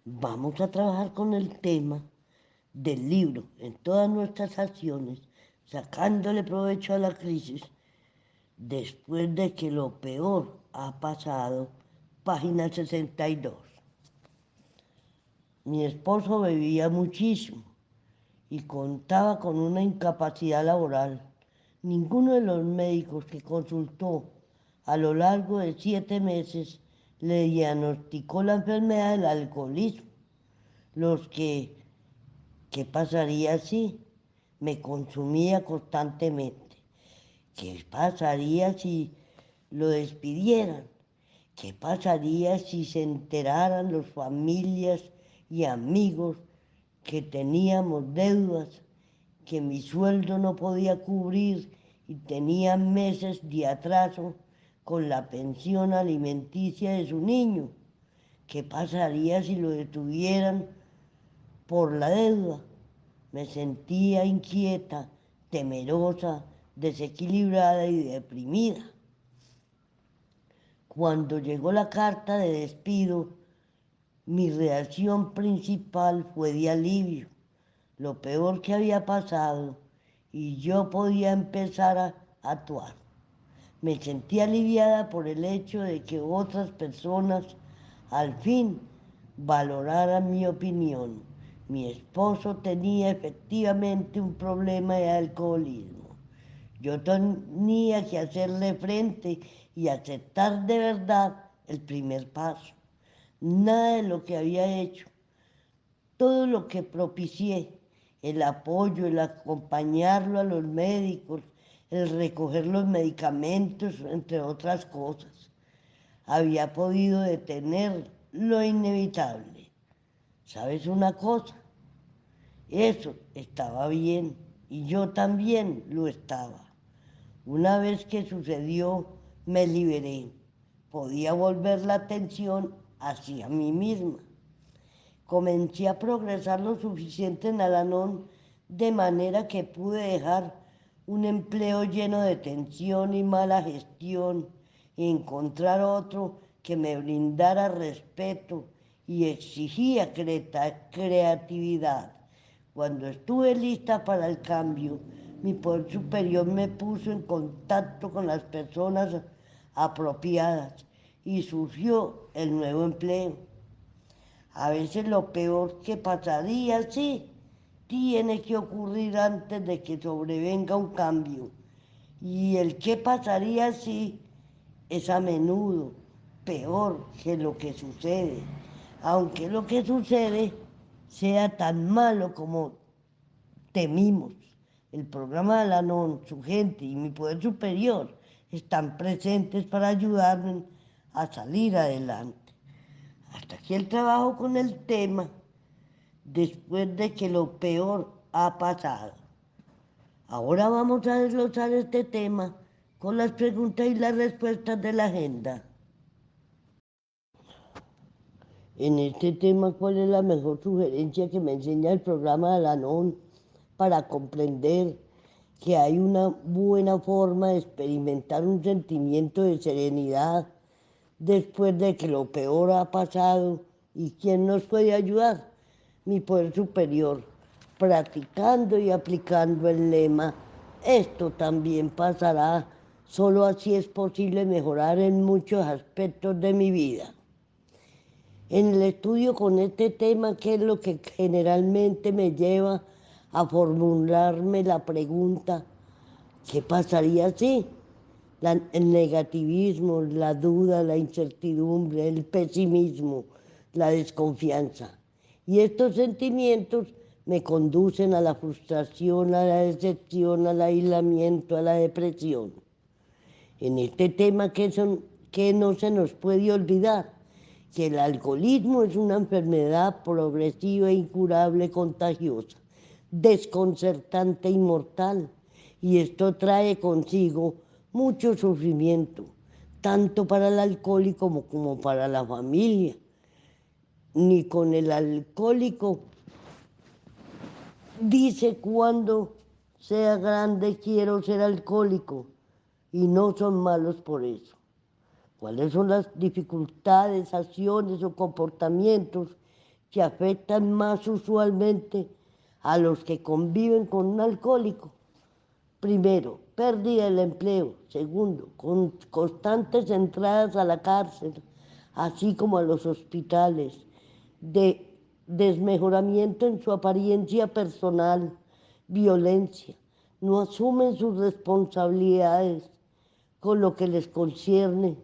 Vamos a trabajar con el tema del libro en todas nuestras acciones, sacándole provecho a la crisis después de que lo peor ha pasado. Página 62. Mi esposo bebía muchísimo y contaba con una incapacidad laboral. Ninguno de los médicos que consultó a lo largo de 7 meses le diagnosticó la enfermedad del alcoholismo. ¿Qué pasaría si me consumía constantemente? ¿Qué pasaría si lo despidieran? ¿Qué pasaría si se enteraran las familias y amigos que teníamos deudas, que mi sueldo no podía cubrir y tenía meses de atraso con la pensión alimenticia de su niño? ¿Qué pasaría si lo detuvieran por la deuda? Me sentía inquieta, temerosa, desequilibrada y deprimida. Cuando llegó la carta de despido, mi reacción principal fue de alivio. Lo peor que había pasado y yo podía empezar a actuar. Me sentí aliviada por el hecho de que otras personas al fin valoraran mi opinión. Mi esposo tenía efectivamente un problema de alcoholismo. Yo tenía que hacerle frente y aceptar de verdad el primer paso. Nada de lo que había hecho, todo lo que propicié, el apoyo, el acompañarlo a los médicos, el recoger los medicamentos, entre otras cosas, había podido detener lo inevitable. ¿Sabes una cosa? Eso estaba bien y yo también lo estaba. Una vez que sucedió, me liberé. Podía volver la atención hacia mí misma. Comencé a progresar lo suficiente en Al-Anon de manera que pude dejar un empleo lleno de tensión y mala gestión y encontrar otro que me brindara respeto y exigía creatividad. Cuando estuve lista para el cambio, mi poder superior me puso en contacto con las personas apropiadas y surgió el nuevo empleo. A veces lo peor que pasaría, sí, tiene que ocurrir antes de que sobrevenga un cambio. Y el qué pasaría si es a menudo peor que lo que sucede. Aunque lo que sucede sea tan malo como temimos. El programa de Al-Anon, su gente y mi poder superior están presentes para ayudarme a salir adelante. Hasta aquí el trabajo con el tema después de que lo peor ha pasado. Ahora vamos a desglosar este tema con las preguntas y las respuestas de la agenda. En este tema, ¿cuál es la mejor sugerencia que me enseña el programa de Al-Anon para comprender que hay una buena forma de experimentar un sentimiento de serenidad después de que lo peor ha pasado? ¿Y quién nos puede ayudar? Mi poder superior, practicando y aplicando el lema, esto también pasará, solo así es posible mejorar en muchos aspectos de mi vida. En el estudio con este tema, ¿qué es lo que generalmente me lleva a formularme la pregunta, ¿qué pasaría si? El negativismo, la duda, la incertidumbre, el pesimismo, la desconfianza. Y estos sentimientos me conducen a la frustración, a la decepción, al aislamiento, a la depresión. En este tema que no se nos puede olvidar, que el alcoholismo es una enfermedad progresiva e incurable, contagiosa, desconcertante y mortal. Y esto trae consigo mucho sufrimiento, tanto para el alcohólico como para la familia. Ni con el alcohólico dice cuando sea grande quiero ser alcohólico y no son malos por eso. ¿Cuáles son las dificultades, acciones o comportamientos que afectan más usualmente a los que conviven con un alcohólico. Primero, pérdida del empleo. Segundo, constantes entradas a la cárcel, así como a los hospitales, de desmejoramiento en su apariencia personal, violencia. No asumen sus responsabilidades con lo que les concierne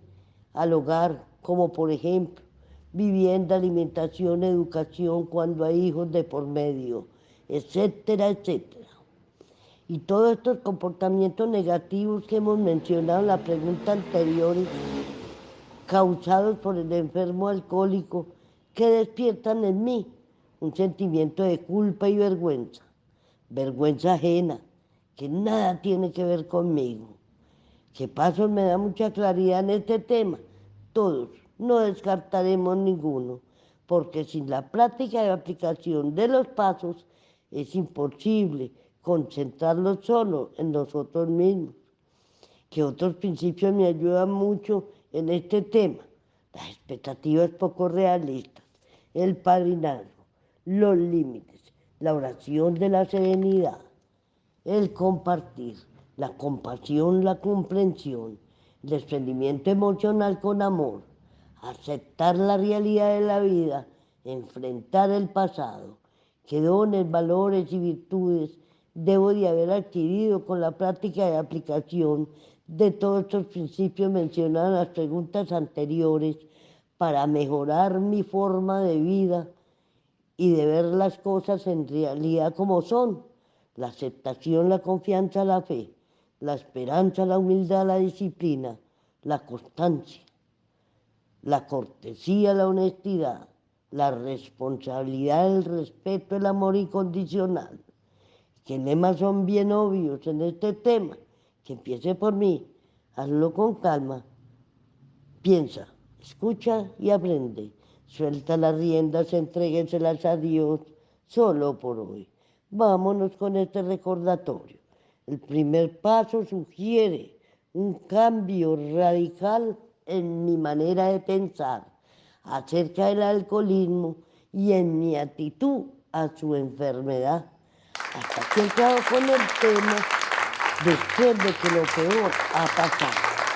al hogar, como por ejemplo vivienda, alimentación, educación, cuando hay hijos de por medio, etcétera, etcétera. Y todos estos comportamientos negativos que hemos mencionado en la pregunta anterior, causados por el enfermo alcohólico, que despiertan en mí un sentimiento de culpa y vergüenza, vergüenza ajena, que nada tiene que ver conmigo. Que Pasos me da mucha claridad en este tema. Todos, no descartaremos ninguno, porque sin la práctica y aplicación de los pasos es imposible concentrarlos solo en nosotros mismos. Que otros principios me ayudan mucho en este tema: las expectativas poco realistas, el padrinazgo, los límites, la oración de la serenidad, el compartir, la compasión, la comprensión, el desprendimiento emocional con amor, aceptar la realidad de la vida, enfrentar el pasado, qué dones, valores y virtudes debo de haber adquirido con la práctica y aplicación de todos estos principios mencionados en las preguntas anteriores para mejorar mi forma de vida y de ver las cosas en realidad como son: la aceptación, la confianza, la fe, la esperanza, la humildad, la disciplina, la constancia, la cortesía, la honestidad, la responsabilidad, el respeto, el amor incondicional. Que lemas son bien obvios en este tema. Que empiece por mí, hazlo con calma, piensa, escucha y aprende. Suelta las riendas, entréguenselas a Dios solo por hoy. Vámonos con este recordatorio. El primer paso sugiere un cambio radical en mi manera de pensar acerca del alcoholismo y en mi actitud a su enfermedad. Hasta aquí he entrado con el tema después de que lo peor ha pasado.